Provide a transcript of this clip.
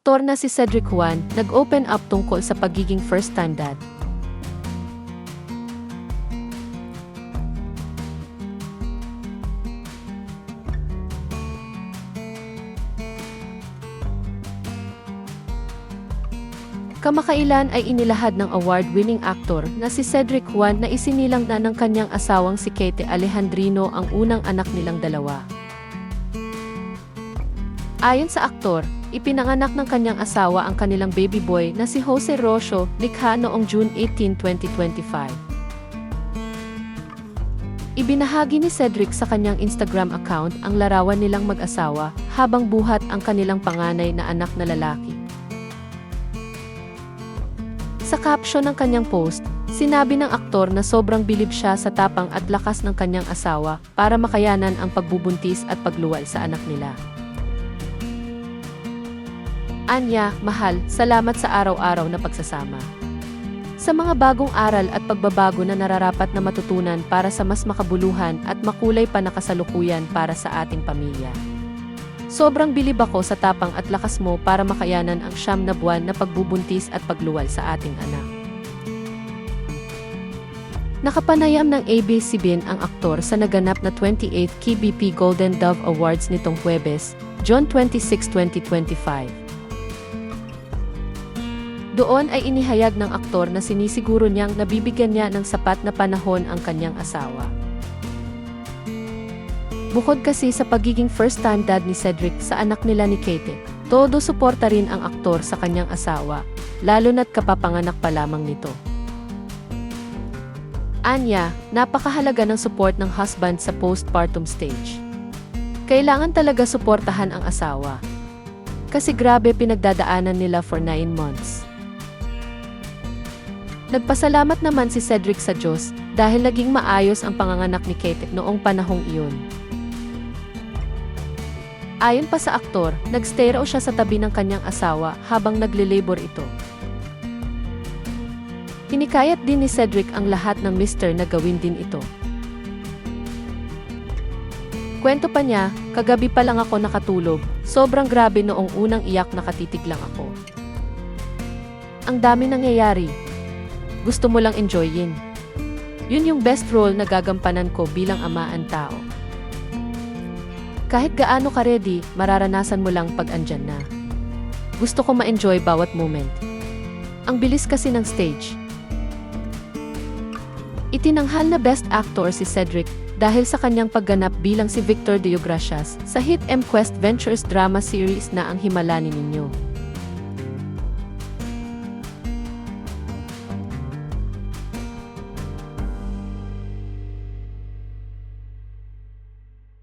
aktor na si Cedric Juan nag-open up tungkol sa pagiging first-time dad. Kamakailan ay inilahad ng award-winning actor na si Cedric Juan na isinilang na ng kanyang asawang si Kate Alejandrino ang unang anak nilang dalawa. Ayon sa aktor, ipinanganak ng kanyang asawa ang kanilang baby boy na si Jose Rocio, likha noong June 18, 2025. Ibinahagi ni Cedric sa kanyang Instagram account ang larawan nilang mag-asawa habang buhat ang kanilang panganay na anak na lalaki. Sa caption ng kanyang post, sinabi ng aktor na sobrang bilib siya sa tapang at lakas ng kanyang asawa para makayanan ang pagbubuntis at pagluwal sa anak nila. Anya, mahal, salamat sa araw-araw na pagsasama. Sa mga bagong aral at pagbabago na nararapat na matutunan para sa mas makabuluhan at makulay pa na kasalukuyan para sa ating pamilya. Sobrang bilib ako sa tapang at lakas mo para makayanan ang 9 na buwan na pagbubuntis at pagluwal sa ating anak. Nakapanayam ng ABS-CBN ang aktor sa naganap na 28th KBP Golden Dove Awards nitong Huwebes, June 26, 2025. Doon ay inihayag ng aktor na sinisiguro niyang nabibigyan niya ng sapat na panahon ang kanyang asawa. Bukod kasi sa pagiging first-time dad ni Cedric sa anak nila ni Kate, todo suporta rin ang aktor sa kanyang asawa, lalo na't kapapanganak pa lamang nito. Anya, napakahalaga ng support ng husband sa postpartum stage. Kailangan talaga suportahan ang asawa. Kasi grabe pinagdadaanan nila for 9 months. Nagpasalamat naman si Cedric sa Diyos dahil naging maayos ang panganganak ni Kate noong panahong iyon. Ayon pa sa aktor, nagstay raw siya sa tabi ng kanyang asawa habang nagle-labor ito. Hinikayat din ni Cedric ang lahat ng mister na gawin din ito. Kwento pa niya, kagabi pa lang ako nakatulog, sobrang grabe noong unang iyak nakatitig lang ako. Ang dami nangyayari. Gusto mo lang enjoyin. Yun yung best role na gagampanan ko bilang amaan tao. Kahit gaano ka ready, mararanasan mo lang pag andyan na. Gusto ko ma-enjoy bawat moment. Ang bilis kasi ng stage. Itinanghal na Best Actor si Cedric dahil sa kanyang pagganap bilang si Victor Deogracias sa hit M Quest Ventures drama series na Ang Himala Ni Ninyo.